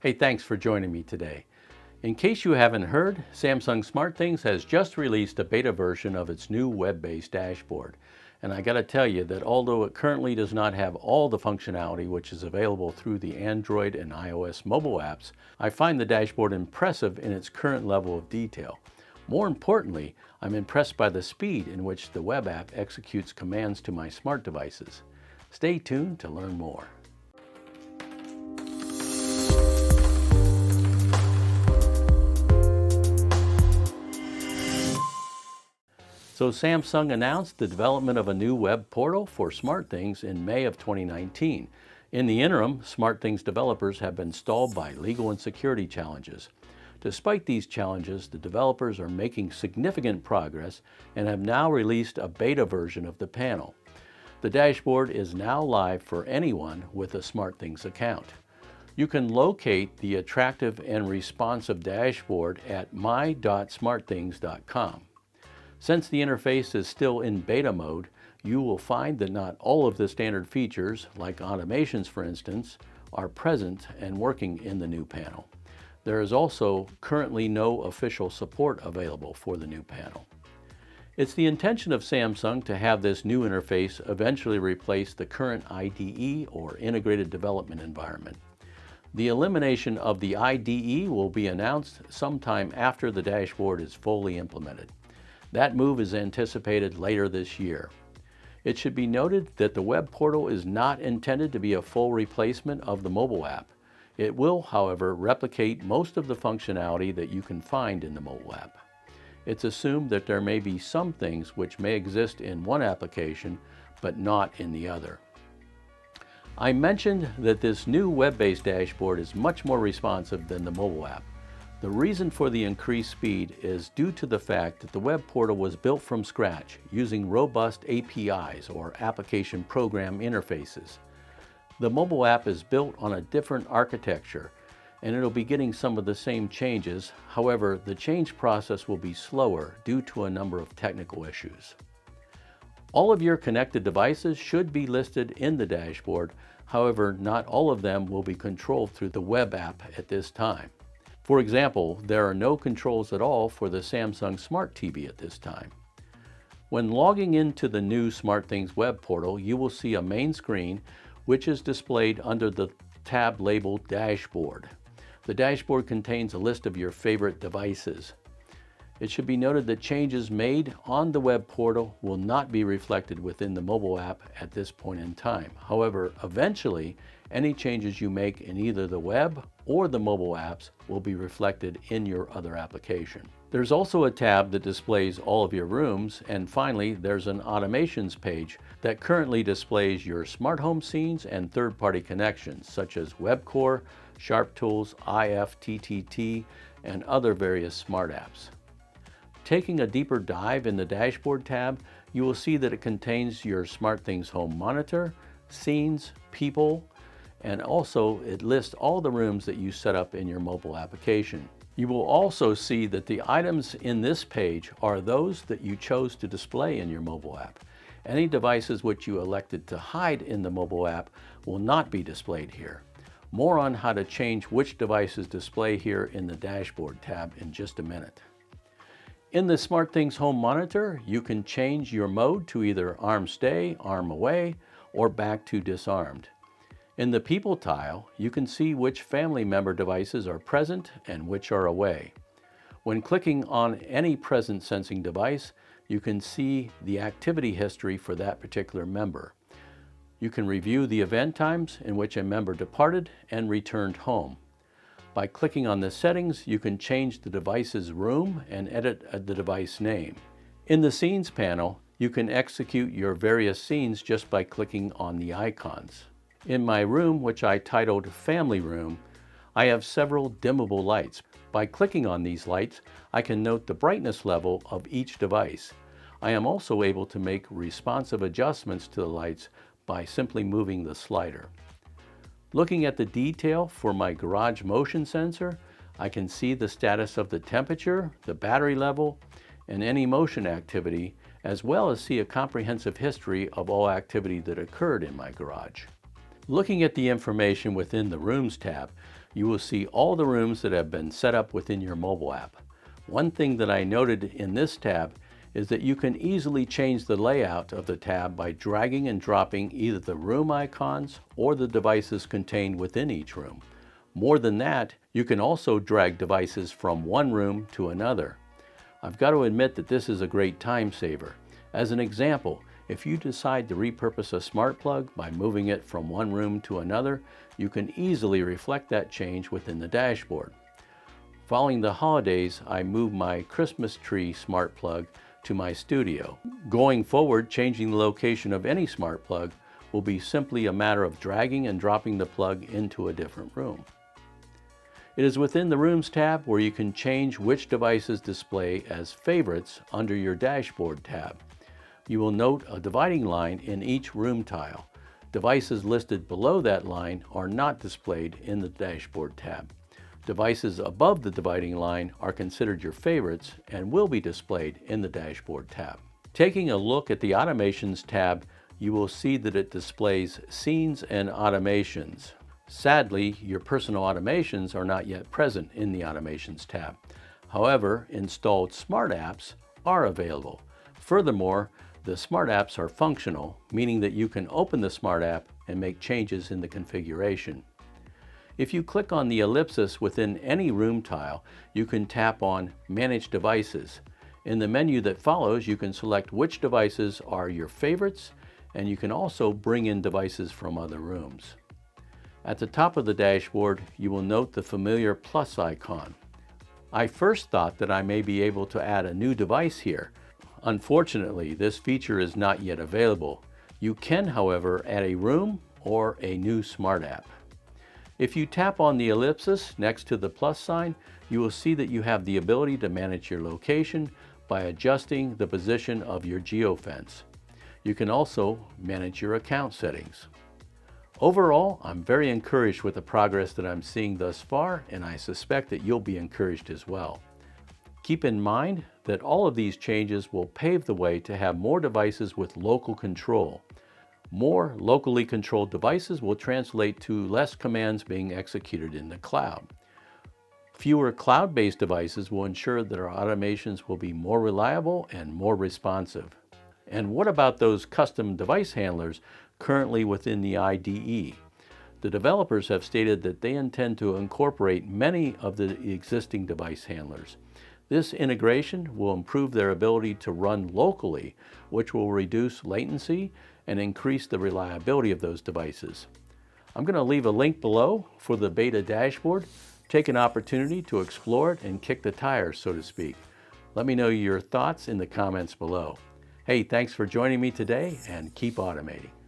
Hey, thanks for joining me today. In case you haven't heard, Samsung SmartThings has just released a beta version of its new web-based dashboard. And I gotta tell you that although it currently does not have all the functionality which is available through the Android and iOS mobile apps, I find the dashboard impressive in its current level of detail. More importantly, I'm impressed by the speed in which the web app executes commands to my smart devices. Stay tuned to learn more. So Samsung announced the development of a new web portal for SmartThings in May of 2019. In the interim, SmartThings developers have been stalled by legal and security challenges. Despite these challenges, the developers are making significant progress and have now released a beta version of the panel. The dashboard is now live for anyone with a SmartThings account. You can locate the attractive and responsive dashboard at my.smartthings.com. Since the interface is still in beta mode, you will find that not all of the standard features, like automations for instance, are present and working in the new panel. There is also currently no official support available for the new panel. It's the intention of Samsung to have this new interface eventually replace the current IDE or Integrated Development Environment. The elimination of the IDE will be announced sometime after the dashboard is fully implemented. That move is anticipated later this year. It should be noted that the web portal is not intended to be a full replacement of the mobile app. It will, however, replicate most of the functionality that you can find in the mobile app. It's assumed that there may be some things which may exist in one application, but not in the other. I mentioned that this new web-based dashboard is much more responsive than the mobile app. The reason for the increased speed is due to the fact that the web portal was built from scratch using robust APIs or application program interfaces. The mobile app is built on a different architecture and it'll be getting some of the same changes. However, the change process will be slower due to a number of technical issues. All of your connected devices should be listed in the dashboard. However, not all of them will be controlled through the web app at this time. For example, there are no controls at all for the Samsung Smart TV at this time. When logging into the new SmartThings web portal, you will see a main screen which is displayed under the tab labeled Dashboard. The dashboard contains a list of your favorite devices. It should be noted that changes made on the web portal will not be reflected within the mobile app at this point in time. However, eventually, any changes you make in either the web or the mobile apps will be reflected in your other application. There's also a tab that displays all of your rooms, and finally there's an automations page that currently displays your smart home scenes and third-party connections such as WebCore, SharpTools, IFTTT, and other various smart apps. Taking a deeper dive in the Dashboard tab, you will see that it contains your SmartThings home monitor, scenes, people, and also it lists all the rooms that you set up in your mobile application. You will also see that the items in this page are those that you chose to display in your mobile app. Any devices which you elected to hide in the mobile app will not be displayed here. More on how to change which devices display here in the Dashboard tab in just a minute. In the SmartThings home monitor, you can change your mode to either arm stay, arm away, or back to disarmed. In the People tile, you can see which family member devices are present and which are away. When clicking on any present sensing device, you can see the activity history for that particular member. You can review the event times in which a member departed and returned home. By clicking on the settings, you can change the device's room and edit the device name. In the Scenes panel, you can execute your various scenes just by clicking on the icons. In my room, which I titled Family Room, I have several dimmable lights. By clicking on these lights, I can note the brightness level of each device. I am also able to make responsive adjustments to the lights by simply moving the slider. Looking at the detail for my garage motion sensor, I can see the status of the temperature, the battery level, and any motion activity, as well as see a comprehensive history of all activity that occurred in my garage. Looking at the information within the Rooms tab, you will see all the rooms that have been set up within your mobile app. One thing that I noted in this tab is that you can easily change the layout of the tab by dragging and dropping either the room icons or the devices contained within each room. More than that, you can also drag devices from one room to another. I've got to admit that this is a great time saver. As an example, if you decide to repurpose a smart plug by moving it from one room to another, you can easily reflect that change within the dashboard. Following the holidays, I moved my Christmas tree smart plug to my studio. Going forward, changing the location of any smart plug will be simply a matter of dragging and dropping the plug into a different room. It is within the Rooms tab where you can change which devices display as favorites under your Dashboard tab. You will note a dividing line in each room tile. Devices listed below that line are not displayed in the Dashboard tab. Devices above the dividing line are considered your favorites and will be displayed in the Dashboard tab. Taking a look at the Automations tab, you will see that it displays Scenes and Automations. Sadly, your personal automations are not yet present in the Automations tab. However, installed smart apps are available. Furthermore, the smart apps are functional, meaning that you can open the smart app and make changes in the configuration. If you click on the ellipsis within any room tile, you can tap on Manage Devices. In the menu that follows, you can select which devices are your favorites, and you can also bring in devices from other rooms. At the top of the dashboard, you will note the familiar plus icon. I first thought that I may be able to add a new device here. Unfortunately, this feature is not yet available. You can, however, add a room or a new smart app. If you tap on the ellipsis next to the plus sign, you will see that you have the ability to manage your location by adjusting the position of your geofence. You can also manage your account settings. Overall, I'm very encouraged with the progress that I'm seeing thus far, and I suspect that you'll be encouraged as well. Keep in mind that all of these changes will pave the way to have more devices with local control. More locally controlled devices will translate to less commands being executed in the cloud. Fewer cloud-based devices will ensure that our automations will be more reliable and more responsive. And what about those custom device handlers currently within the IDE? The developers have stated that they intend to incorporate many of the existing device handlers. This integration will improve their ability to run locally, which will reduce latency and increase the reliability of those devices. I'm going to leave a link below for the beta dashboard. Take an opportunity to explore it and kick the tires, so to speak. Let me know your thoughts in the comments below. Hey, thanks for joining me today, and keep automating.